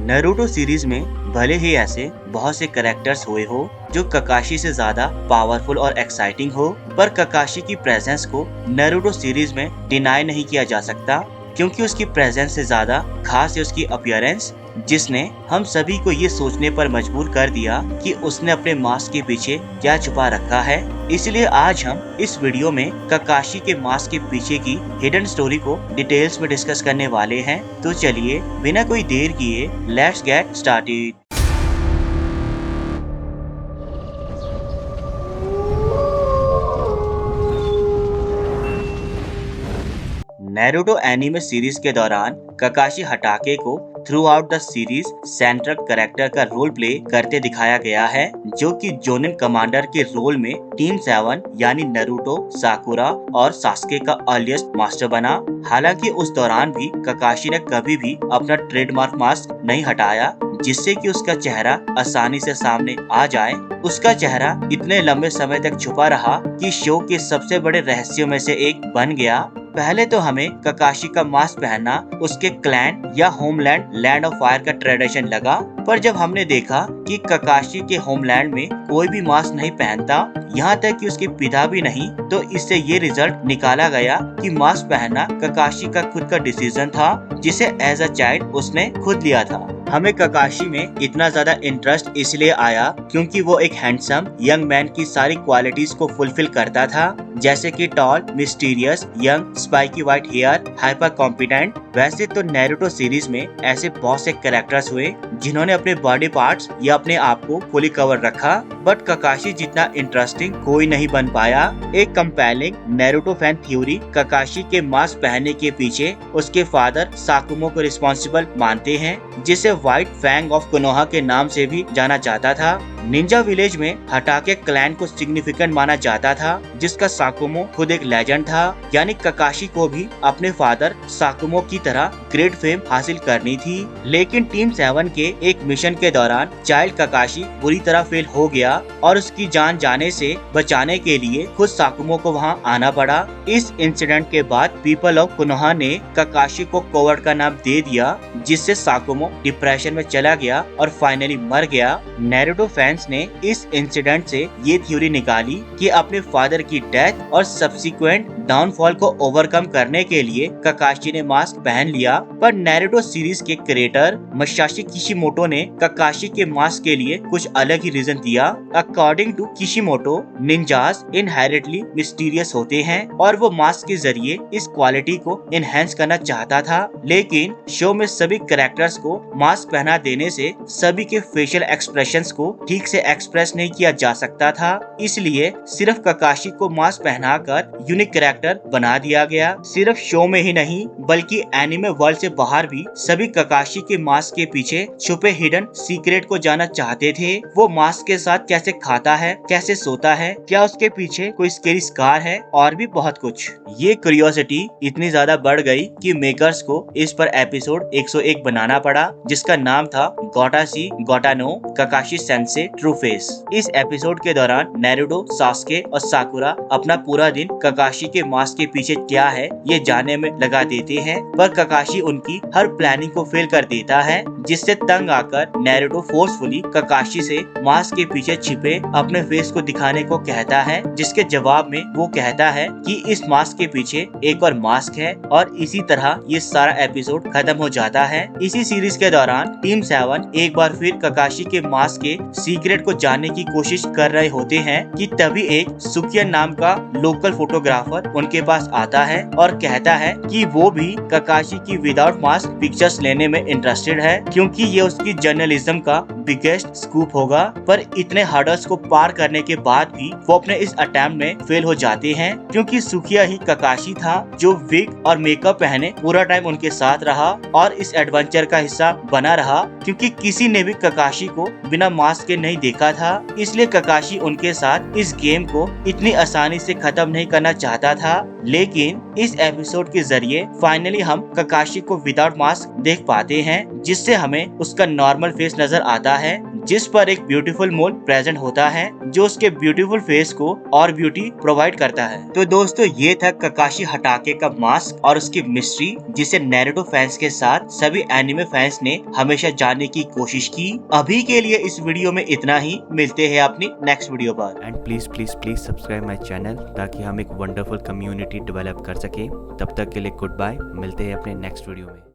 Naruto series में भले ही ऐसे बहुत से कैरेक्टर्स हुए हो जो ककाशी से ज्यादा पावरफुल और एक्साइटिंग हो, पर ककाशी की प्रेजेंस को नारुतो सीरीज में डिनाई नहीं किया जा सकता, क्योंकि उसकी प्रेजेंस से ज्यादा खास है उसकी अपीयरेंस, जिसने हम सभी को ये सोचने पर मजबूर कर दिया कि उसने अपने मास्क के पीछे क्या छुपा रखा है। इसलिए आज हम इस वीडियो में ककाशी के मास्क के पीछे की हिडन स्टोरी को डिटेल्स में डिस्कस करने वाले हैं। तो चलिए बिना कोई देर किए let's get started. Naruto anime series के दौरान ककाशी हटाके को through out the series central character का रोल प्ले करते दिखाया गया है, जो कि जोनिन कमांडर के रोल में टीम 7 यानी नारुतो, साकुरा और सास्के का अर्लीस्ट मास्टर बना। हालांकि उस दौरान भी ककाशी ने कभी भी अपना ट्रेडमार्क मास्क नहीं हटाया, जिससे कि उसका चेहरा आसानी से सामने आ जाए। उसका चेहरा इतने लंबे समय तक छुपा रहा कि शो के सबसे बड़े रहस्यों में से एक बन गया। पहले तो हमें ककाशी का मास्क पहनना उसके क्लैन या होमलैंड लैंड ऑफ फायर का ट्रेडिशन लगा, पर जब हमने देखा कि ककाशी के होमलैंड में कोई भी मास्क नहीं पहनता, यहाँ तक कि उसके पिता भी नहीं, तो इससे ये रिजल्ट निकाला गया कि मास्क पहनना ककाशी का खुद का डिसीजन था, जिसे एज अ चाइल्ड उसने खुद लिया था। हमें ककाशी में इतना ज्यादा इंटरेस्ट इसलिए आया क्योंकि वो एक हैंडसम यंग मैन की सारी क्वालिटीज को फुलफिल करता था, जैसे कि tall, mysterious, young, spiky white hair, hyper competent. वैसे तो नारुतो सीरीज में ऐसे बहुत से कैरेक्टर्स हुए जिन्होंने अपने बॉडी पार्ट्स या अपने आप को फुली कवर रखा, बट ककाशी जितना इंटरेस्टिंग कोई नहीं बन पाया। एक कंपेलिंग नारुतो फैन थ्योरी ककाशी के मास्क पहनने के पीछे उसके फादर साकुमो को रिस्पॉन्सिबल मानते हैं, जिसे व्हाइट फैंग ऑफ कोनोहा के नाम से भी जाना जाता था। निंजा विलेज में हटाके क्लैन को सिग्निफिकेंट माना जाता था, जिसका साकुमो खुद एक लेजेंड था, यानी ककाशी को भी अपने फादर साकुमो की तरह ग्रेट फेम हासिल करनी थी। लेकिन टीम 7 के एक मिशन के दौरान चाइल्ड ककाशी बुरी तरह फेल हो गया और उसकी जान जाने से बचाने के लिए खुद साकुमो को वहां आना पड़ा। इस इंसिडेंट के बाद पीपल ऑफ कोनोहा ने ककाशी को कोवर्ड का नाम दे दिया, जिससे साकुमो डिप्रेशन में चला गया और फाइनली मर गया। नारुतो फैंस ने इस इंसिडेंट से ये थ्योरी निकाली कि अपने फादर की डेथ और सब्सिक्वेंट डाउनफॉल को ओवरकम करने के लिए ककाशी ने मास्क पहन लिया। पर नारुतो सीरीज के क्रिएटर मसाशी किशिमोटो ने ककाशी के मास्क के लिए कुछ अलग ही रीजन दिया। According to Kishimoto, ninjas inherently mysterious होते हैं और वो मास्क के जरिए इस क्वालिटी को एनहेंस करना चाहता था, लेकिन शो में सभी कैरेक्टर्स को मास्क पहना देने से सभी के फेशियल एक्सप्रेशंस को ठीक से एक्सप्रेस नहीं किया जा सकता था, इसलिए सिर्फ ककाशी को मास्क पहनाकर यूनिक कैरेक्टर बना दिया गया। सिर्फ शो में ही नहीं बल्कि एनिमे वर्ल्ड से बाहर भी सभी ककाशी के मास्क के पीछे छुपे हिडन सीक्रेट को जानना चाहते थे। वो मास्क के साथ कैसे खाता है, कैसे सोता है, क्या उसके पीछे कोई स्केरी स्कार है, और भी बहुत कुछ। ये क्यूरियोसिटी इतनी ज्यादा बढ़ गई कि मेकर्स को इस पर एपिसोड 101 बनाना पड़ा, जिसका नाम था गोटाशी गोटानो ककाशी सेंसे ट्रू फेस। इस एपिसोड के दौरान नारुतो, सास्के और साकुरा अपना पूरा दिन ककाशी के मास्क के पीछे क्या है ये जानने में लगा देते हैं, पर ककाशी उनकी हर प्लानिंग को फेल कर देता है, जिससे तंग आकर नारुतो फोर्सफुली ककाशी से मास्क के पीछे छिपे अपने फेस को दिखाने को कहता है, जिसके जवाब में वो कहता है कि इस मास्क के पीछे एक और मास्क है, और इसी तरह ये सारा एपिसोड खत्म हो जाता है। इसी सीरीज के दौरान टीम 7 एक बार फिर ककाशी के मास्क के सीक्रेट को जानने की कोशिश कर रहे होते हैं कि तभी एक सुकिया नाम का लोकल फोटोग्राफर उनके पास आता है और कहता है कि वो भी ककाशी की विदाउट मास्क पिक्चर्स लेने में इंटरेस्टेड है, क्योंकि ये उसकी जर्नलिज्म का बिगेस्ट स्कूप होगा। पर इतने हर्डल्स को पार करने के बाद भी वो अपने इस अटेम्प्ट में फेल हो जाते हैं, क्योंकि सुकिया ही ककाशी था जो विग और मेकअप पहने पूरा टाइम उनके साथ रहा और इस एडवेंचर का हिस्सा बना रहा, क्योंकि किसी ने भी ककाशी को बिना मास्क के नहीं देखा था। इसलिए ककाशी उनके साथ इस गेम को इतनी आसानी से खत्म नहीं करना चाहता था। लेकिन इस एपिसोड के जरिए फाइनली हम ककाशी को विदाउट मास्क देख पाते हैं, जिससे हमें उसका नॉर्मल फेस नजर आता है, जिस पर एक ब्यूटीफुल मोल प्रेजेंट होता है जो उसके ब्यूटीफुल फेस को और ब्यूटी प्रोवाइड करता है। तो दोस्तों ये था ककाशी हटाके का मास्क और उसकी मिस्ट्री, जिसे नारुतो फैंस के साथ सभी एनिमे फैंस ने हमेशा जानने की कोशिश की। अभी के लिए इस वीडियो में इतना ही, मिलते हैं अपनी नेक्स्ट वीडियो पर। And please please please subscribe my channel ताकि हम एक वंडरफुल कम्युनिटी डेवलप कर सके। तब तक के लिए गुड बाय, मिलते हैं अपने नेक्स्ट वीडियो में।